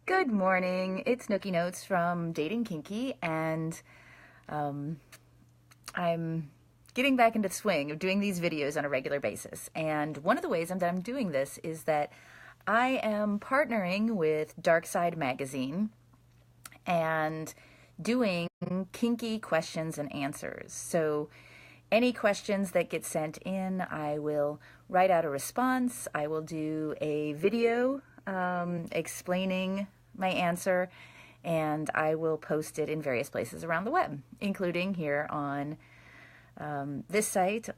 Good morning. It's Nookie Notes from Dating Kinky, and I'm getting back into the swing of doing these videos on a regular basis. And one of the ways that I'm doing this is that I am partnering with Darkside magazine and doing kinky questions and answers. So any questions that get sent in, I will write out a response. I will do a video explaining my answer, and I will post it in various places around the web, including here on this site,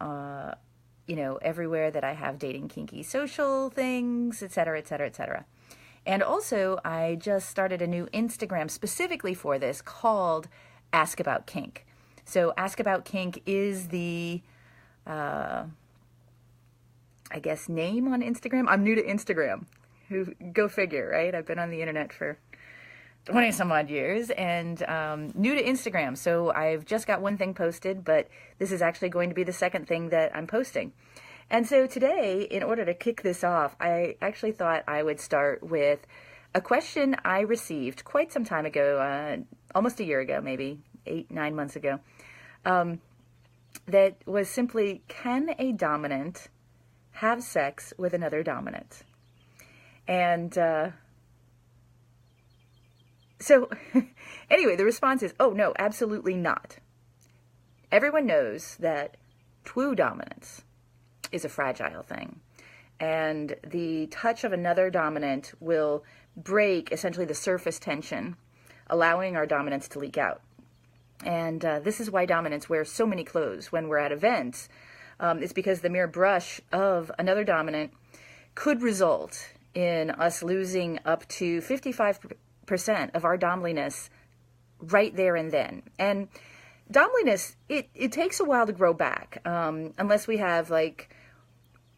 everywhere that I have dating kinky social things, etc., etc., etc. And also, I just started a new Instagram specifically for this called Ask About Kink. So Ask About Kink is the, name on Instagram. I'm new to Instagram. Go figure, right? I've been on the internet for 20 some odd years and new to Instagram. So I've just got one thing posted, but this is actually going to be the second thing that I'm posting. And so today, in order to kick this off, I actually thought I would start with a question I received quite some time ago, almost a year ago, maybe 8-9 months ago, that was simply, can a dominant have sex with another dominant? And so anyway, the response is, oh no, absolutely not. Everyone knows that TWOO dominance is a fragile thing. And the touch of another dominant will break essentially the surface tension, allowing our dominance to leak out. And this is why dominants wear so many clothes when we're at events. It's because the mere brush of another dominant could result in us losing up to 55% of our domliness right there and then. And domliness, it takes a while to grow back, unless we have like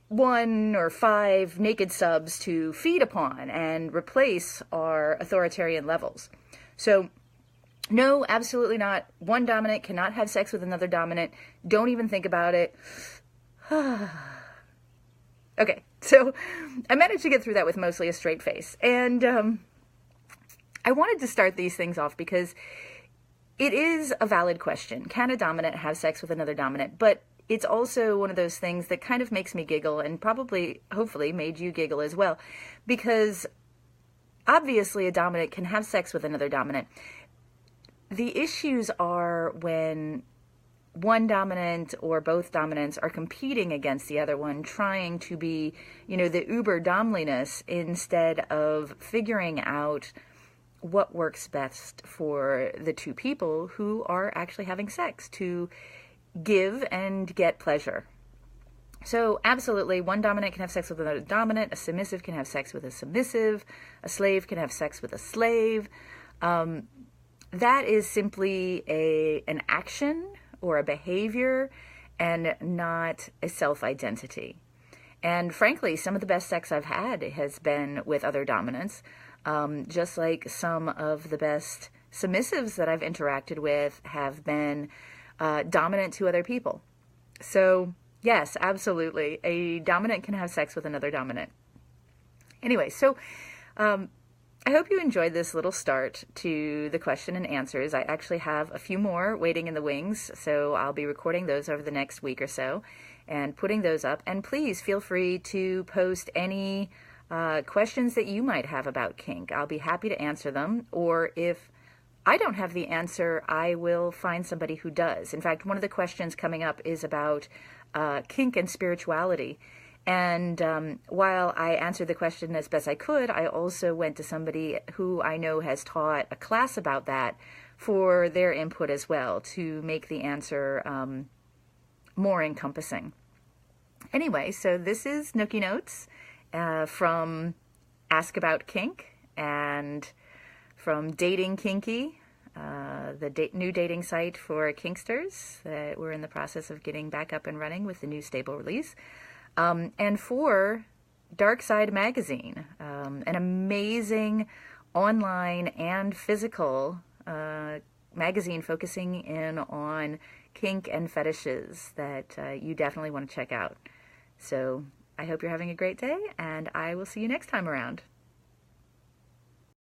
1 or 5 naked subs to feed upon and replace our authoritarian levels. So no, absolutely not. One dominant cannot have sex with another dominant. Don't even think about it. Okay, so I managed to get through that with mostly a straight face. And I wanted to start these things off because it is a valid question. Can a dominant have sex with another dominant? But it's also one of those things that kind of makes me giggle, and probably, hopefully, made you giggle as well. Because obviously a dominant can have sex with another dominant. The issues are when one dominant or both dominants are competing against the other one, trying to be, the uber domliness, instead of figuring out what works best for the two people who are actually having sex to give and get pleasure. So absolutely, one dominant can have sex with another dominant, a submissive can have sex with a submissive, a slave can have sex with a slave. That is simply an action or a behavior and not a self-identity. And frankly, some of the best sex I've had has been with other dominants, just like some of the best submissives that I've interacted with have been dominant to other people. So yes, absolutely, a dominant can have sex with another dominant. Anyway, so I hope you enjoyed this little start to the question and answers. I actually have a few more waiting in the wings, so I'll be recording those over the next week or so and putting those up. And please feel free to post any questions that you might have about kink. I'll be happy to answer them, or if I don't have the answer, I will find somebody who does. In fact, one of the questions coming up is about kink and spirituality. And while I answered the question as best I could, I also went to somebody who I know has taught a class about that for their input as well, to make the answer more encompassing. Anyway, so this is Nookie Notes from Ask About Kink and from Dating Kinky, the new dating site for kinksters that we're in the process of getting back up and running with the new stable release. And for Darkside magazine, an amazing online and physical magazine focusing in on kink and fetishes that you definitely want to check out. So I hope you're having a great day, and I will see you next time around.